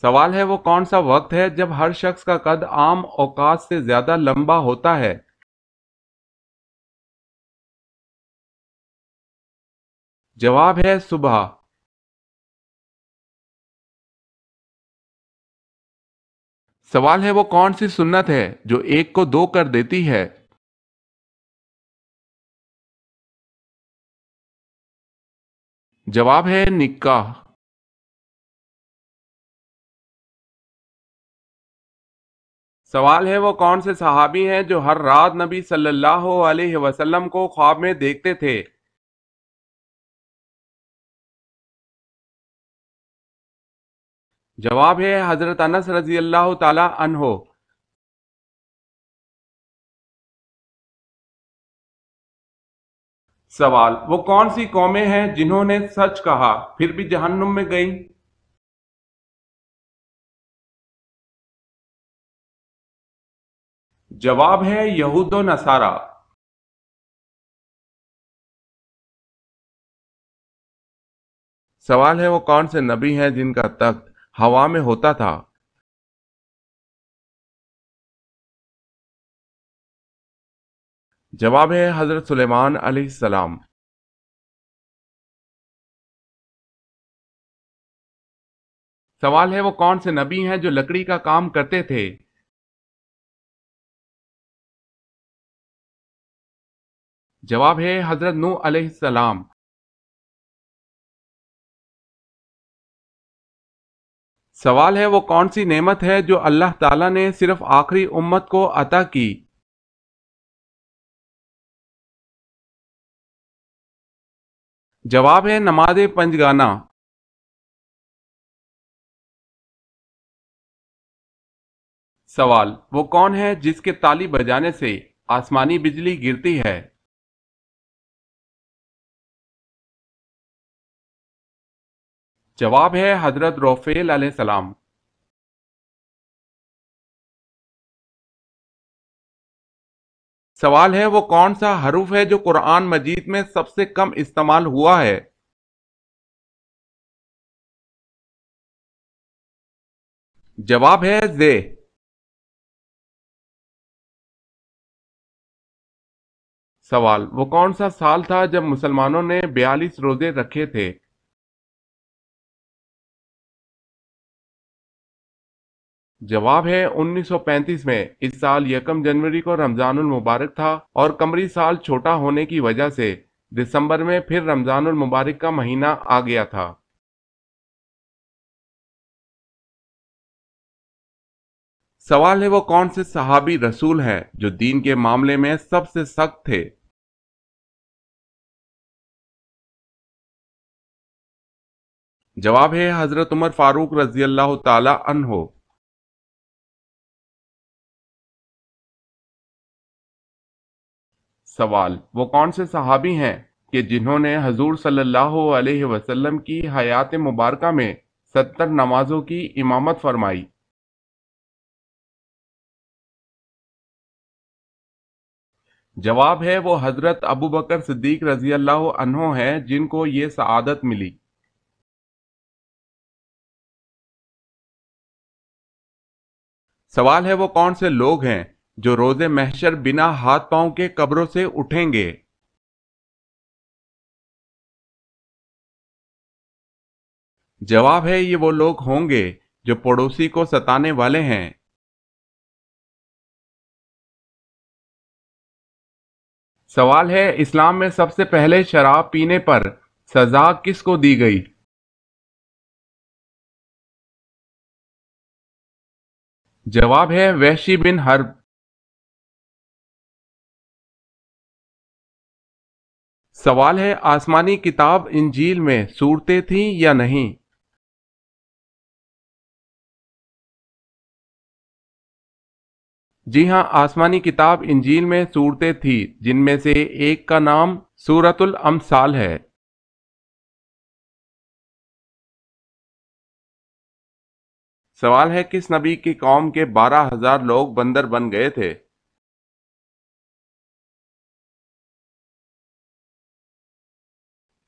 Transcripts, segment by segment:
سوال ہے وہ کون سا وقت ہے جب ہر شخص کا قد عام اوقات سے زیادہ لمبا ہوتا ہے؟ جواب ہے صبح۔ سوال ہے وہ کون سی سنت ہے جو ایک کو دو کر دیتی ہے؟ جواب ہے نکاح۔ سوال ہے وہ کون سے صحابی ہیں جو ہر رات نبی صلی اللہ علیہ وسلم کو خواب میں دیکھتے تھے؟ جواب ہے حضرت انس رضی اللہ تعالی عنہ۔ سوال وہ کون سی قومیں ہیں جنہوں نے سچ کہا پھر بھی جہنم میں گئیں؟ جواب ہے یہود و نصارہ۔ سوال ہے وہ کون سے نبی ہیں جن کا تخت ہوا میں ہوتا تھا؟ جواب ہے حضرت سلیمان علیہ السلام۔ سوال ہے وہ کون سے نبی ہیں جو لکڑی کا کام کرتے تھے؟ جواب ہے حضرت نوح علیہ السلام۔ سوال ہے وہ کون سی نعمت ہے جو اللہ تعالیٰ نے صرف آخری امت کو عطا کی؟ جواب ہے نماز پنجگانہ۔ سوال وہ کون ہے جس کے تالی بجانے سے آسمانی بجلی گرتی ہے؟ جواب ہے حضرت روفیل علیہ السلام۔ سوال ہے وہ کون سا حرف ہے جو قرآن مجید میں سب سے کم استعمال ہوا ہے؟ جواب ہے زے۔ سوال وہ کون سا سال تھا جب مسلمانوں نے 42 روزے رکھے تھے؟ جواب ہے 1935 میں۔ اس سال یکم جنوری کو رمضان المبارک تھا اور قمری سال چھوٹا ہونے کی وجہ سے دسمبر میں پھر رمضان المبارک کا مہینہ آ گیا تھا۔ سوال ہے وہ کون سے صحابی رسول ہیں جو دین کے معاملے میں سب سے سخت تھے؟ جواب ہے حضرت عمر فاروق رضی اللہ تعالی عنہ۔ سوال وہ کون سے صحابی ہیں کہ جنہوں نے حضور صلی اللہ علیہ وسلم کی حیات مبارکہ میں 70 نمازوں کی امامت فرمائی؟ جواب ہے وہ حضرت ابو بکر صدیق رضی اللہ عنہ ہیں جن کو یہ سعادت ملی۔ سوال ہے وہ کون سے لوگ ہیں جو روز محشر بنا ہاتھ پاؤں کے قبروں سے اٹھیں گے؟ جواب ہے یہ وہ لوگ ہوں گے جو پڑوسی کو ستانے والے ہیں۔ سوال ہے اسلام میں سب سے پہلے شراب پینے پر سزا کس کو دی گئی؟ جواب ہے وحشی بن حرب۔ سوال ہے آسمانی کتاب انجیل میں صورتیں تھیں یا نہیں؟ جی ہاں، آسمانی کتاب انجیل میں صورتیں تھیں جن میں سے ایک کا نام سورۃ الامثال ہے۔ سوال ہے کس نبی کی قوم کے 12,000 لوگ بندر بن گئے تھے؟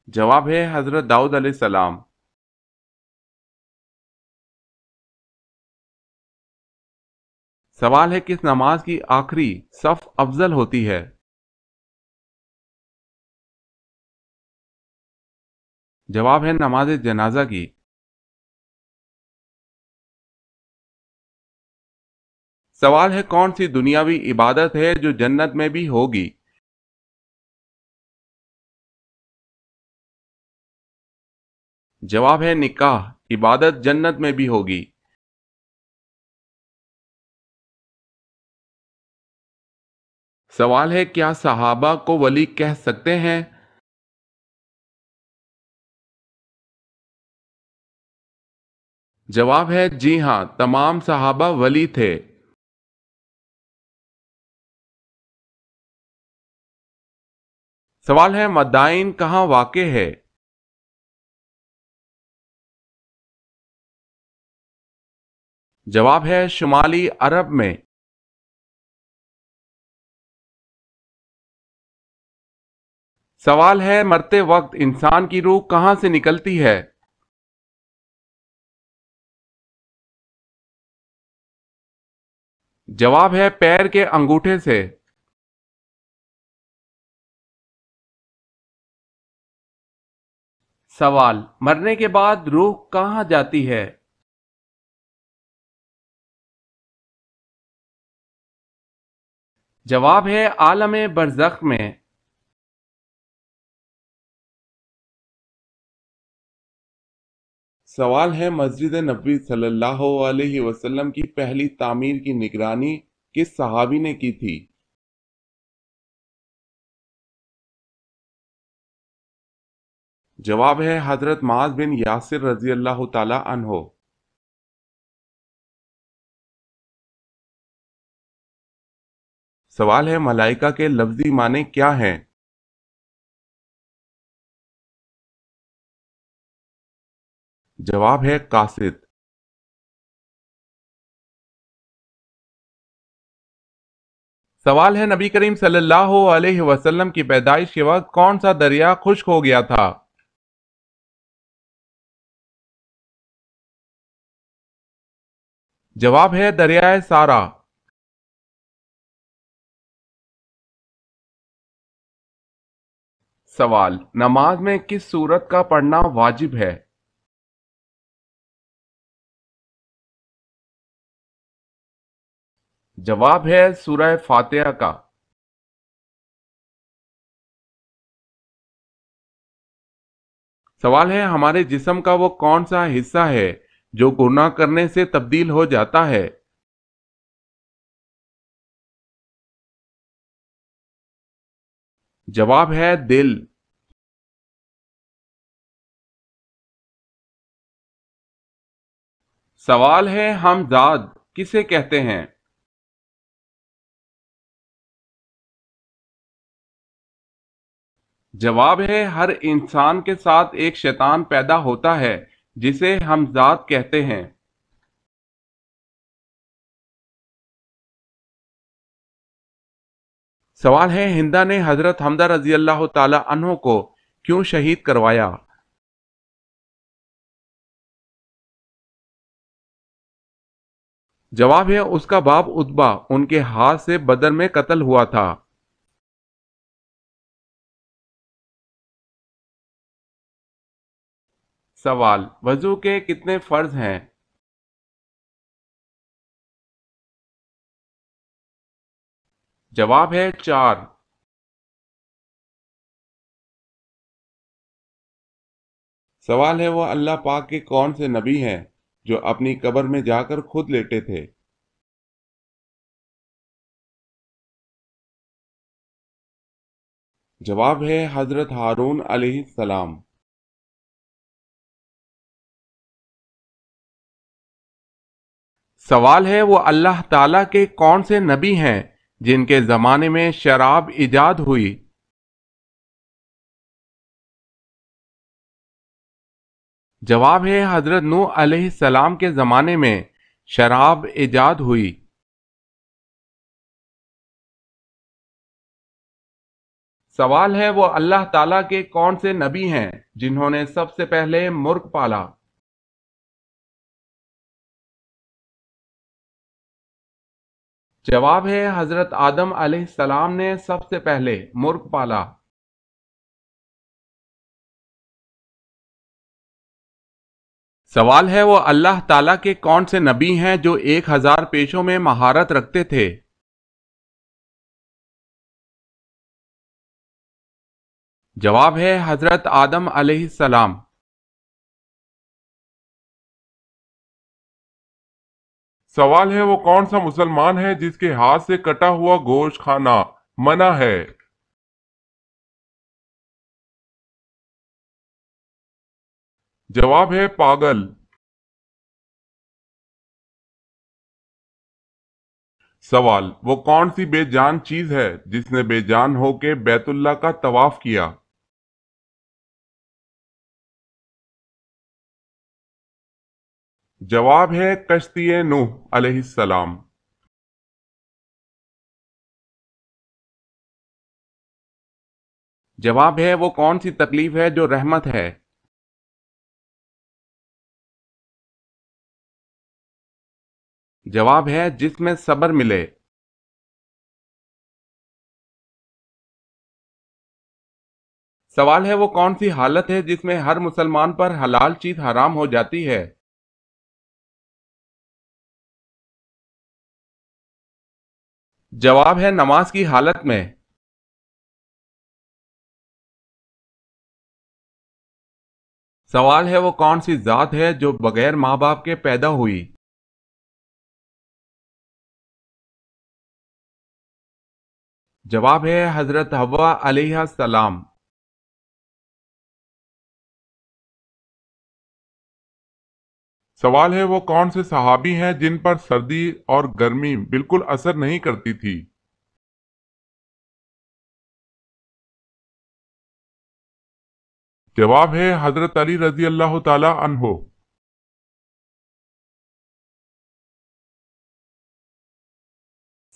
جواب ہے حضرت داؤد علیہ السلام۔ سوال ہے کس نماز کی آخری صف افضل ہوتی ہے؟ جواب ہے نماز جنازہ کی۔ سوال ہے کون سی دنیاوی عبادت ہے جو جنت میں بھی ہوگی؟ جواب ہے نکاح، عبادت جنت میں بھی ہوگی۔ سوال ہے کیا صحابہ کو ولی کہہ سکتے ہیں؟ جواب ہے جی ہاں، تمام صحابہ ولی تھے۔ سوال ہے مدائن کہاں واقع ہے؟ جواب ہے شمالی عرب میں۔ سوال ہے مرتے وقت انسان کی روح کہاں سے نکلتی ہے؟ جواب ہے پیر کے انگوٹھے سے۔ سوال مرنے کے بعد روح کہاں جاتی ہے؟ جواب ہے عالم برزخ میں۔ سوال ہے مسجد نبوی صلی اللہ علیہ وسلم کی پہلی تعمیر کی نگرانی کس صحابی نے کی تھی؟ جواب ہے حضرت معاذ بن یاسر رضی اللہ تعالی عنہ۔ سوال ہے ملائکہ کے لفظی معنی کیا ہیں؟ جواب ہے قاصد۔ سوال ہے نبی کریم صلی اللہ علیہ وسلم کی پیدائش کے وقت کون سا دریا خشک ہو گیا تھا؟ جواب ہے دریائے سارا۔ سوال نماز میں کس سورت کا پڑھنا واجب ہے؟ جواب ہے سورہ فاتحہ کا۔ سوال ہے ہمارے جسم کا وہ کون سا حصہ ہے جو گناہ کرنے سے تبدیل ہو جاتا ہے؟ جواب ہے دل۔ سوال ہے ہم ذات کسے کہتے ہیں؟ جواب ہے ہر انسان کے ساتھ ایک شیطان پیدا ہوتا ہے جسے ہم ذات کہتے ہیں۔ سوال ہے ہندا نے حضرت حمزہ رضی اللہ تعالی عنہ کو کیوں شہید کروایا؟ جواب ہے اس کا باپ اتبا ان کے ہاتھ سے بدر میں قتل ہوا تھا۔ سوال وضو کے کتنے فرض ہیں؟ جواب ہے 4۔ سوال ہے وہ اللہ پاک کے کون سے نبی ہیں جو اپنی قبر میں جا کر خود لیٹے تھے؟ جواب ہے حضرت ہارون علیہ السلام۔ سوال ہے وہ اللہ تعالیٰ کے کون سے نبی ہیں جن کے زمانے میں شراب ایجاد ہوئی؟ جواب ہے حضرت نوح علیہ السلام کے زمانے میں شراب ایجاد ہوئی۔ سوال ہے وہ اللہ تعالیٰ کے کون سے نبی ہیں جنہوں نے سب سے پہلے مرغ پالا؟ جواب ہے حضرت آدم علیہ السلام نے سب سے پہلے مرغ پالا۔ سوال ہے وہ اللہ تعالیٰ کے کون سے نبی ہیں جو 1000 پیشوں میں مہارت رکھتے تھے؟ جواب ہے حضرت آدم علیہ السلام۔ سوال ہے وہ کون سا مسلمان ہے جس کے ہاتھ سے کٹا ہوا گوشت کھانا منع ہے؟ جواب ہے پاگل۔ سوال وہ کون سی بے جان چیز ہے جس نے بے جان ہو کے بیت اللہ کا طواف کیا؟ جواب ہے کشتی نوح علیہ السلام۔ جواب ہے وہ کون سی تکلیف ہے جو رحمت ہے؟ جواب ہے جس میں صبر ملے۔ سوال ہے وہ کون سی حالت ہے جس میں ہر مسلمان پر حلال چیز حرام ہو جاتی ہے؟ جواب ہے نماز کی حالت میں۔ سوال ہے وہ کون سی ذات ہے جو بغیر ماں باپ کے پیدا ہوئی؟ جواب ہے حضرت حوا علیہ السلام۔ سوال ہے وہ کون سے صحابی ہیں جن پر سردی اور گرمی بالکل اثر نہیں کرتی تھی؟ جواب ہے حضرت علی رضی اللہ تعالی عنہ۔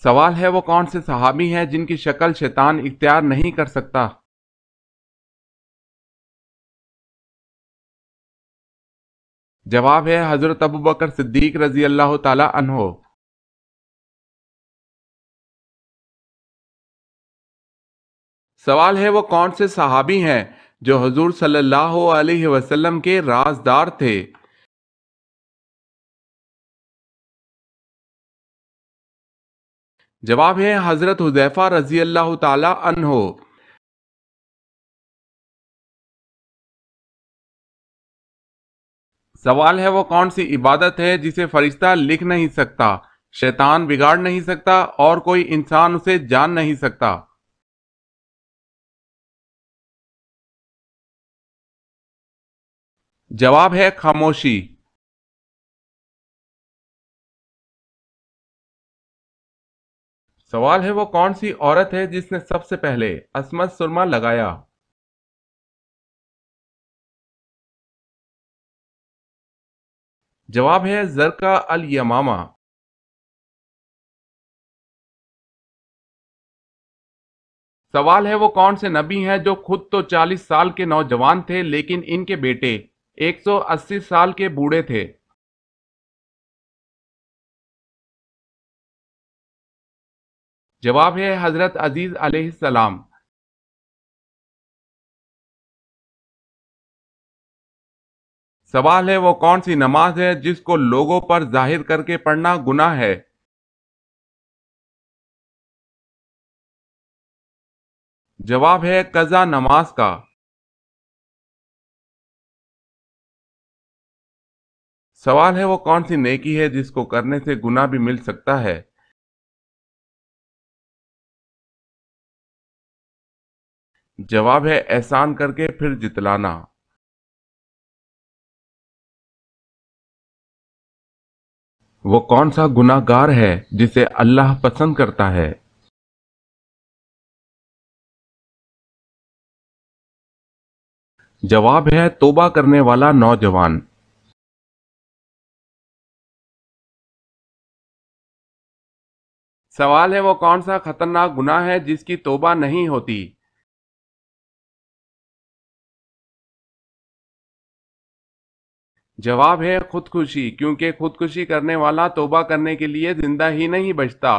سوال ہے وہ کون سے صحابی ہیں جن کی شکل شیطان اختیار نہیں کر سکتا؟ جواب ہے حضرت ابوبکر صدیق رضی اللہ تعالی عنہ۔ سوال ہے وہ کون سے صحابی ہیں جو حضور صلی اللہ علیہ وسلم کے رازدار تھے؟ جواب ہے حضرت حذیفہ رضی اللہ تعالی عنہ۔ سوال ہے وہ کون سی عبادت ہے جسے فرشتہ لکھ نہیں سکتا، شیطان بگاڑ نہیں سکتا اور کوئی انسان اسے جان نہیں سکتا؟ جواب ہے خاموشی۔ سوال ہے وہ کون سی عورت ہے جس نے سب سے پہلے عصمت سرما لگایا؟ جواب ہے زرقا الیمامہ۔ سوال ہے وہ کون سے نبی ہیں جو خود تو 40 سال کے نوجوان تھے لیکن ان کے بیٹے 180 سال کے بوڑھے تھے؟ جواب ہے حضرت عزیز علیہ السلام۔ سوال ہے وہ کون سی نماز ہے جس کو لوگوں پر ظاہر کر کے پڑھنا گناہ ہے؟ جواب ہے قضا نماز کا۔ سوال ہے وہ کون سی نیکی ہے جس کو کرنے سے گناہ بھی مل سکتا ہے؟ جواب ہے احسان کر کے پھر جتلانا۔ وہ کون سا گناہ گار ہے جسے اللہ پسند کرتا ہے؟ جواب ہے توبہ کرنے والا نوجوان۔ سوال ہے وہ کون سا خطرناک گناہ ہے جس کی توبہ نہیں ہوتی؟ جواب ہے خودکشی، کیونکہ خودکشی کرنے والا توبہ کرنے کے لیے زندہ ہی نہیں بچتا۔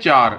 4,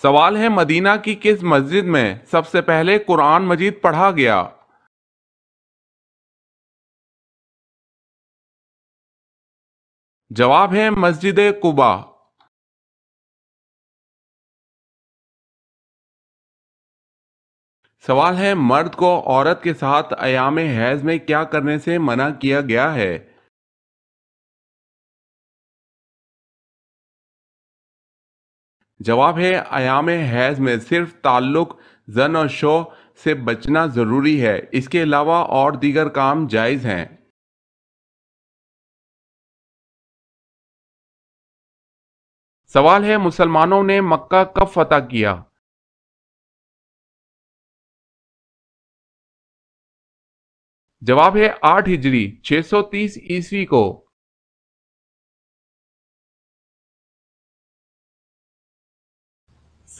سوال ہے مدینہ کی کس مسجد میں سب سے پہلے قرآن مجید پڑھا گیا؟ جواب ہے مسجد قباء۔ سوال ہے مرد کو عورت کے ساتھ ایام حیض میں کیا کرنے سے منع کیا گیا ہے؟ جواب ہے ایام حیض میں صرف تعلق زن اور شو سے بچنا ضروری ہے، اس کے علاوہ اور دیگر کام جائز ہیں۔ سوال ہے مسلمانوں نے مکہ کب فتح کیا؟ جواب ہے 8 ہجری 630 عیسوی کو۔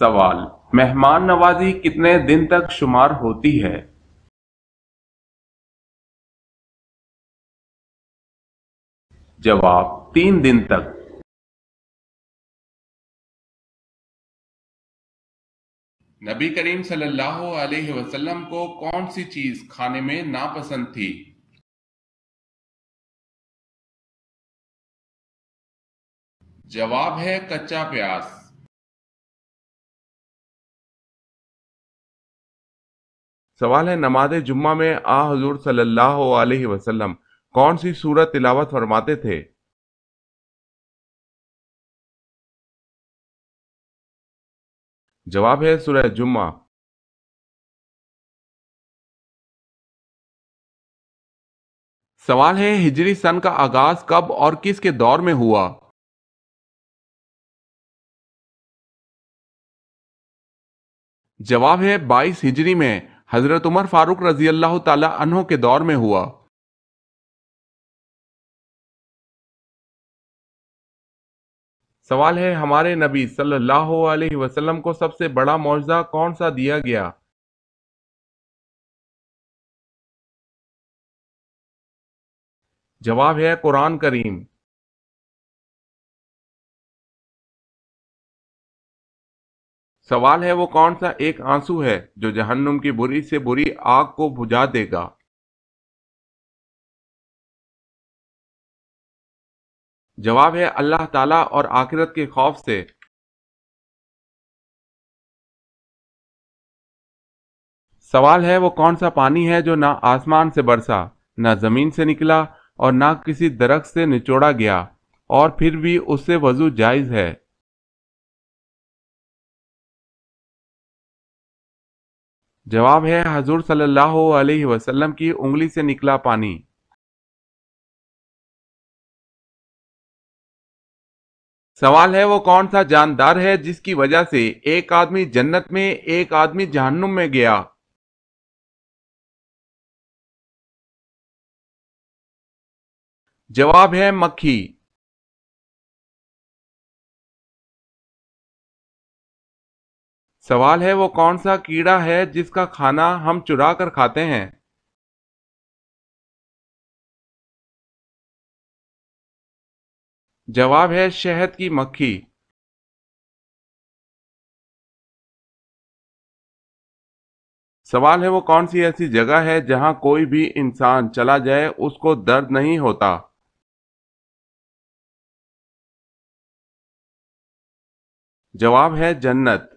سوال مہمان نوازی کتنے دن تک شمار ہوتی ہے؟ جواب 3 دن تک۔ نبی کریم صلی اللہ علیہ وسلم کو کون سی چیز کھانے میں ناپسند تھی؟ جواب ہے کچا پیاز۔ سوال ہے نماز جمعہ میں حضور صلی اللہ علیہ وسلم کون سی سورت تلاوت فرماتے تھے؟ جواب ہے سورہ جمعہ۔ سوال ہے ہجری سن کا آغاز کب اور کس کے دور میں ہوا؟ جواب ہے 22 ہجری میں حضرت عمر فاروق رضی اللہ تعالی عنہ کے دور میں ہوا۔ سوال ہے ہمارے نبی صلی اللہ علیہ وسلم کو سب سے بڑا معجزہ کون سا دیا گیا؟ جواب ہے قرآن کریم۔ سوال ہے وہ کون سا ایک آنسو ہے جو جہنم کی بری سے بری آگ کو بجھا دے گا؟ جواب ہے اللہ تعالیٰ اور آخرت کے خوف سے۔ سوال ہے وہ کون سا پانی ہے جو نہ آسمان سے برسا، نہ زمین سے نکلا اور نہ کسی درخت سے نچوڑا گیا اور پھر بھی اس سے وضو جائز ہے؟ جواب ہے حضور صلی اللہ علیہ وسلم کی انگلی سے نکلا پانی۔ سوال ہے وہ کون سا جاندار ہے جس کی وجہ سے ایک آدمی جنت میں ایک آدمی جہنم میں گیا؟ جواب ہے مکھی۔ سوال ہے وہ کون سا کیڑا ہے جس کا کھانا ہم چرا کر کھاتے ہیں؟ جواب ہے شہد کی مکھی۔ سوال ہے وہ کون سی ایسی جگہ ہے جہاں کوئی بھی انسان چلا جائے اس کو درد نہیں ہوتا؟ جواب ہے جنت۔